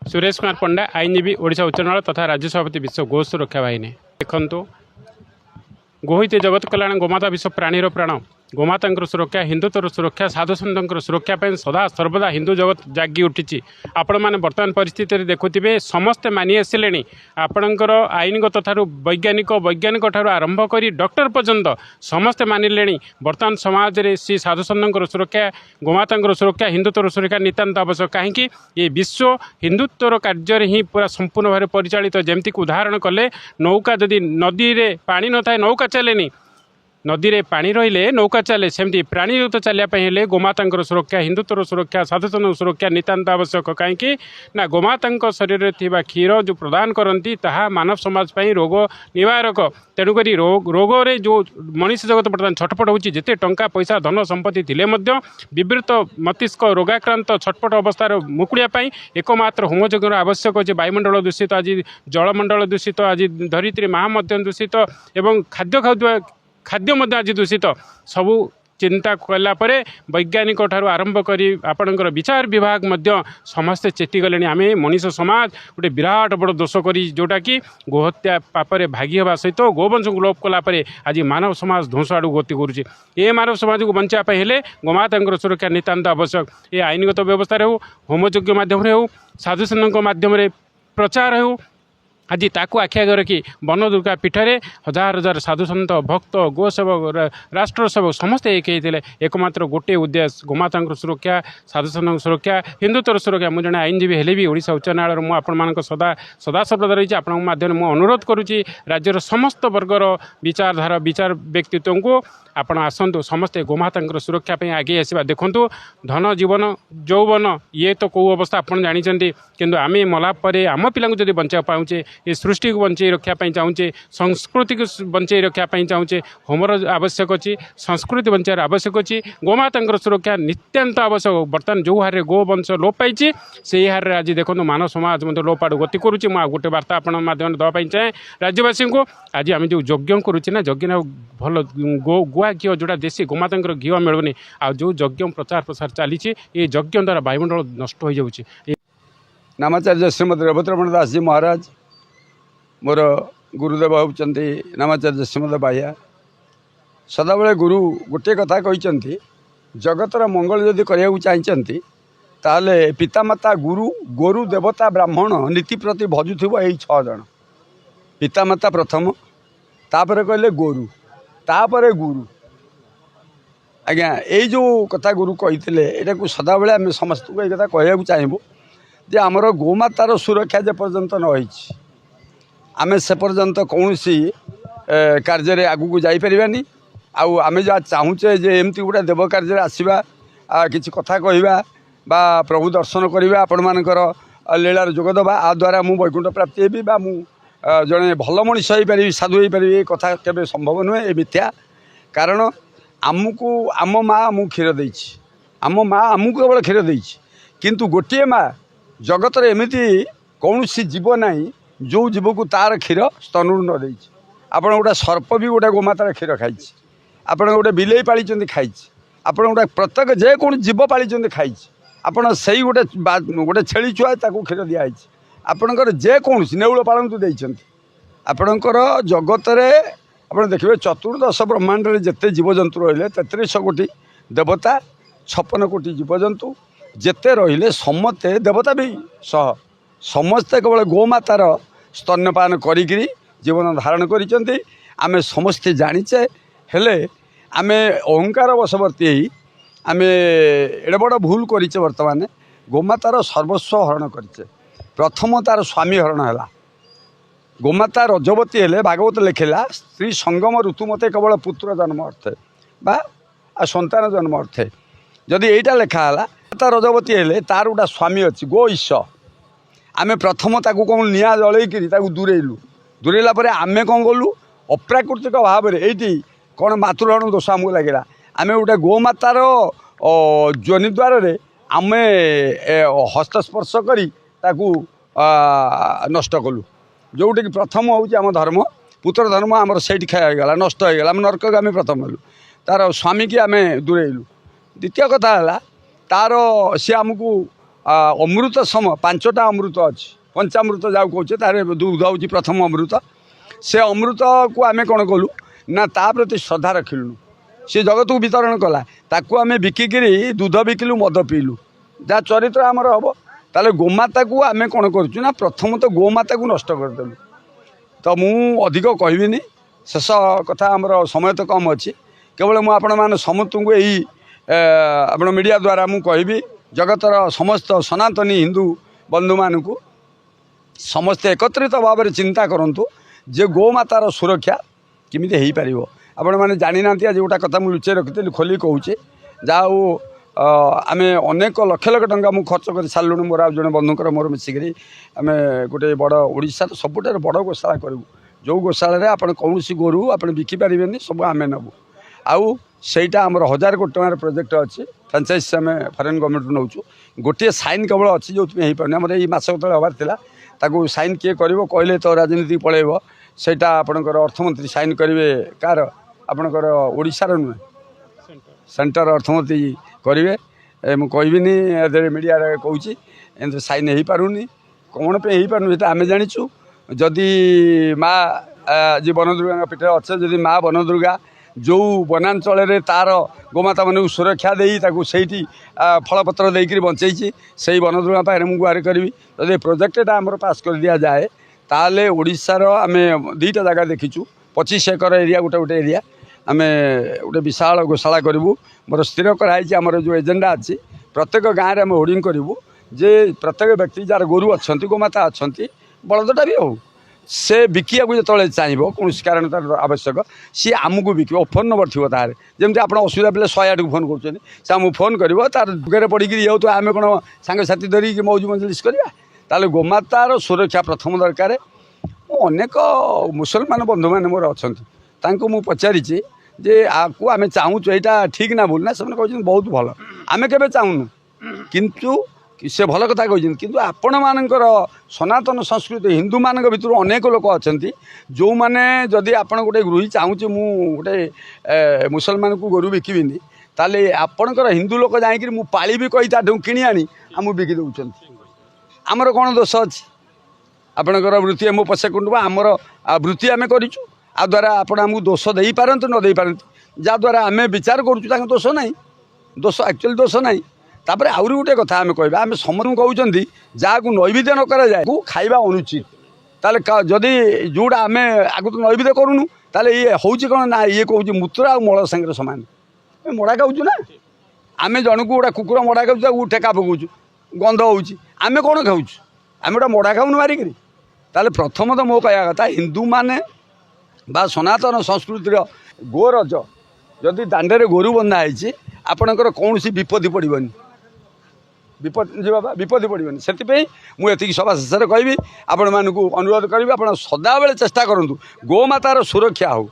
सुरेश कुमार पंडा आईनजीवी ओडिशा उच्च न्यायालय तथा राज्य सभापति विश्व गो सुरक्षा बाहिनी। देखु गोहित जगत कल्याण गोमाता विश्व प्राणीर प्राण गोमाता सुरक्षा हिंदुत्वर सुरक्षा साधुसंत सुरक्षा सदा सर्वदा हिंदू जगत जागी उठी। आपण मैंने बर्तमान परिस्थिति देखुवे समस्ते मानि आसिले आपणकर आईनगत ठारू वैज्ञानिक ठारू आरंभ कर डॉक्टर पर्यंत समस्ते मानिले बर्तमान समाज में श्री साधुसंत सुरक्षा गोमाता सुरक्षा हिंदुत्वर सुरक्षा नितांत आवश्यक कहीं ये विश्व हिंदुत्वर कार्य ही पूरा संपूर्ण भाव परिचालित जमती उदाहरण कले नौका जदि नदी में पानी न था नौका चलेनी नदी में पानी रहिले नौका चले सेमती प्राणी तो चलियापे गोमाता सुरक्षा हिंदुत्वर सुरक्षा साधुसंत सुरक्षा नितांत आवश्यक कहीं ना गोमाता शरीर में क्षीर जो प्रदान करती ताहा मानव समाज पर रोग निवारक तेणुक रोग रे जो मनीष जगत बर्तमान छटपट होती जिते टंका पैसा धन संपत्ति थिले मध्य विवृत मस्तिष्क रोगाक्रांत छटपट अवस्था मुकुड़ापी एकमात्र होमयज्ञ आवश्यक अच्छे वायुमंडल दूषित आज जलमंडल दूषित आज धरित्री महामध्य दूषित एवं खाद्य आज दूषित सबू चिंता कलापर वैज्ञानिक ठारू आरंभ कर आपणकर विचार विभाग मध्य समस्ते चेतीगले आम मनीष समाज गोटे विराट बड़ दोष कर जोटा कि गोहत्या पापरे भागी होगा सहित गोवंश को लोप कलापर आज मानव समाज ध्वंस आड़ गति करुच्ची ए मानव समाज को बचापी हेले गोमाता सुरक्षा नितांत आवश्यक ये आईनगत व्यवस्था हो होमयज्ञ मध्यम हो साधुसंत मध्यम प्रचार हो आज ताकू आखि आगे रखी वन दुर्गा पीठरे हजार हजार साधुसंत भक्त गोसेवक राष्ट्र सेवक समस्ते एक होते एकमात्र गोटे उद्देश्य गोमाता सुरक्षा साधुसंत सुरक्षा हिंदुत्वर सुरक्षा मुझे जड़े आईनजीवी हेले भी ओडिशा उच्च न्यायालय मुझे सदा सर्वदा रही आपण माध्यम मुझे अनुरोध करुच्ची राज्यर समस्त वर्गर विचारधारा विचार व्यक्तित्व को आपण आसतु समस्ते गोमाता सुरक्षा आगे आसवा देखु धन जीवन यौवन ये तो कौ अवस्था आप जानते किंतु आम मलापर आम पिला जब बचा पाऊे ये सृष्टि को बंचे रखापी चाहूचे संस्कृति को बंचे रखापी चाहूचे होमर आवश्यक अच्छी संस्कृति बचार आवश्यक अच्छी गोमाता सुरक्षा नित्यांत आवश्यक बर्तमान जो हारे गोवंश लोप पाई से हारे आज देखो मानव समाज मतलब लोप आड़ गति करुच्ची मुझे गोटे वार्ता आप देवाई चाहे राज्यवासी को आज आम जो यज्ञ करुचे ना यज्ञ भल गुआ घी जोड़ा देशी गोमाता घी मिलूनी आ जो यज्ञ प्रचार प्रसार चली ये यज्ञ द्वारा वायुमंडल नष्ट हो जाए। नामाचार्य श्रीमद रघुत्रमण दास जी महाराज मोर गुरुदेव होती नामाचार्य श्रीमद बाह्या सदाबले गुरु गोटे कथा कहते जगतर मंगल जदि करने चाहते ताले पितामाता गुरु गोरु देवता ब्राह्मण नीति प्रति भजुव यही 6 जन पितामाता प्रथम तापर कहले गोरु तापर गुरु आज्ञा यही जो कथा गुरु कही यहाँ को सदाबले आम समस्त को कथा कहूँ चाहबू जे आमर गोमातार सुरक्षा जे पर्यंत न होईछि आमे से पर्यंत कौन सी कार्य आगू जापरानी आम जहाँ चाहूचे जे एमती गोटे देव कार्य आसवा किसी कथा कहवा बा प्रभु दर्शन करवा आपण मानकर लीलार जोगदबा आ द्वारा मु वैकुंठ प्राप्ति हेबी बा मु जड़े भल मनीष हो पारि साधु हो पारि ये कथा केबे संभव नुहे ये मिथ्या कारण आमको आम माँ आमको क्षीर देछि आम माँ आमको केवल क्षीर देछि किंतु गोटे माँ जगत एमती कौन सी जीव ना जो जीव को तार क्षीर स्तनू न दे आप गोटे सर्प भी गोटे गोमातार क्षीर खाई आप गोटे बिलेई पाली खाई आप गोटे प्रत्येक जेको जीव पाली खाई आपड़ से गोटे गोटे छेली छुआ क्षीर दिखाई आपणकर जेकोसी नेउल पालन तो देते आपणकर जगत आप देखिए चतुर्दश ब्रह्मांड में जिते जीवजंतु रहिले 33 कोटी देवता 56 कोटी जीवजंतु जेते रहिले समस्ते देवता भी सह समस्ते केवल गोमातार स्तन्यपान करी जीवन धारण करिसेंती आमे समस्ते जानिचे हेले आमे अहंकार वशवर्ती आमे एडे बड़ भूल करिचे वर्तमान गोमातार सर्वस्व हरण करिचे प्रथम तार स्वामी हरण है गोमाता रजवती हेले भागवत लिखिला स्त्री संगम ऋतु मते केवल पुत्र जन्म अर्थे बा संतान जन्म अर्थे जदि यहीटा लिखाला ता रजवती हेले तार गोटा स्वामी अच्छी गो ईश आमे प्रथम ताकू कौन निआ जलैकि दूरेलु दूरेला आमे कौन कलु अप्राकृतिक भाव में ये कौन मातृहरण दोष आमको लगे आमे गोटे गोमातार जोनि द्वार आम हस्तस्पर्श करी ताकू नष्ट कलु जोटे कि प्रथम हूँ आम धर्म पुत्र धर्म आमर से खाईगला नष्ट होगा आम नरक आम प्रथम हेलु तार स्वामी की आम दूरेलु द्वितीय कथा है तार सी आमको अमृत सम 5टा अमृत अच्छी पंचामृत जाऊ कहे तार दुग्ध हूँ प्रथम अमृत से अमृत को आम कौन कलु ना ता प्रति श्रद्धा रखिलुनु सी जगत को वितरण कला ताकू आम बिकिकी दूध बिकिलु मद पीलु जहाँ चरित्र आमर हम ताले गोमाता को आम कौन करुँ ना प्रथम तो गोमाता को नष्ट करदेलु तो मु अधिक कहबिनी शेष कथा आमर समय तो कम अच्छी केवल मुझे आपण मान समस्त को यही आप मीडिया द्वारा मु कहबी जगतर समस्त सनातनी हिंदू बंधु मानू समस्ते एकत्रित भाव में चिंता करूँ जे गोमातार सुरक्षा किमी हो पार आपण मैंने जानी ना आज गोटा कथा मुझे लुचे रखी खोली कहूचे जहाँ आम अनेक लक्ष लक्ष टंका मुझे खर्च कर सारूँ मोर आज जड़े बंधुकर मोर मिसिकी आम गोटे बड़ ओडार सबुठार बड़ गोशाला करूँ जो गोशाला आप कौन गोरु आप बिकिपारे सब आम नबू आउ सेटा आमर 1000 कोटी टकर प्रोजेक्ट अच्छी फ्रांचाइज आम फरेन गवर्नमेंट नौ गोटे साइन केवल अच्छी जो हो पारे आम ये मस तले हबार ताकू साइन किए कर कहले तो राजनीति पलैब सेटा आपणकर अर्थमंत्री साइन करेंगे कार आपणकर ओडिशार नुहे सेंटर अर्थमंत्री करेंगे मुझे मीडिया कहूँ साइन हो पारूनी कौन पे हो पारूनी आम जाचु जदि माँ जी बनदुर्गा पीठ अच्छे जदि माँ बनदुर्गा जो वनांचल तार गोमाता मान सुरक्षा दे से फलपत्र देकर बचई से बनदुर्गा पाखे मुझे गुहार करी जब प्रोजेक्टा आमर पास कर दि जाए ताले ओडिशार आम 2टा जगह देखीचु 25 एकर एरिया गोटे गोटे एरिया आम गोटे विशाल गोशाला करूँ मोर स्थिर कराई आमर जो एजेंडा अच्छी प्रत्येक गाँव में आम होर्डिंग करूँ जे प्रत्येक व्यक्ति जार गोरु अच्छा गोमाता अच्छा बलदटा भी हो से बिकिया जो चाहब कौन कारण तार आवश्यक सी आमको बिक फोन नंबर थी तार जमी आप असुविधा पे 108 को फोन कर आमको फोन कर तार दुखे पड़ी ये तो आम कौन सांगसाथी धरिकी मौज मजलिस करवा ताले गोमातार सुरक्षा प्रथम दरकार अनेक मुसलमान बंधु मैंने मोर अच्छा मुझे पचारि जे आपको आम चाहूँ यहाँ ठीक ना भूल ना से कहते बहुत भल आम के चाहूनु किंतु से भल कथा कहते किंतु आपण मानकर सनातन संस्कृति हिंदू मान भितर अनेक लोक अच्छा जो मैंने जदि आप गोटे गृही चाहूँ गोटे मुसलमान को गोरु बिकबिनी ताले आपणकर हिंदू लोक जाकि मुझे पाली भी कही किणी आनी आमको बिकी दौरान आमर कौन दोष अच्छी आपणकर वृत्ति मो पछे कुंडुबा आमर वृत्ति आम करूँ आ द्वारा आप दोष दे पारती न दे पारती जहाँद्वारा आम विचार करूँ दोष ना दोष एक्चुअली दोष ना तापर आउरी गोटे कथा आम कह आम समस्त कहते जहाँ को नैवेद्य न करा जाए खाइबा अनुचित ताले जदि जोड़ा आम आगु तो नैवेद्य करूँ ताले ये हूँ कौन ना ये कहूँ मूत्र आ मल सागर सामान मड़ा खाऊँ ना आम जन को गोटा कुकुर मड़ा खाऊ ठेका पकाऊ गंध होमें कौन खाऊ आम गोटा मड़ा खाऊन मारिक ताले प्रथम तो मो कह कथा हिंदू माने बा सनातन संस्कृतिर गोरज जदि दांडे गोरु बंधा है आपणकर कौन विपत्ति पड़ोनी विपत्ति पड़ोनी से मुझे सभा शेष कहि आपण मानक अनुरोध करी आप सदाबले चेष्टा करूँ गोमातार सुरक्षा हो।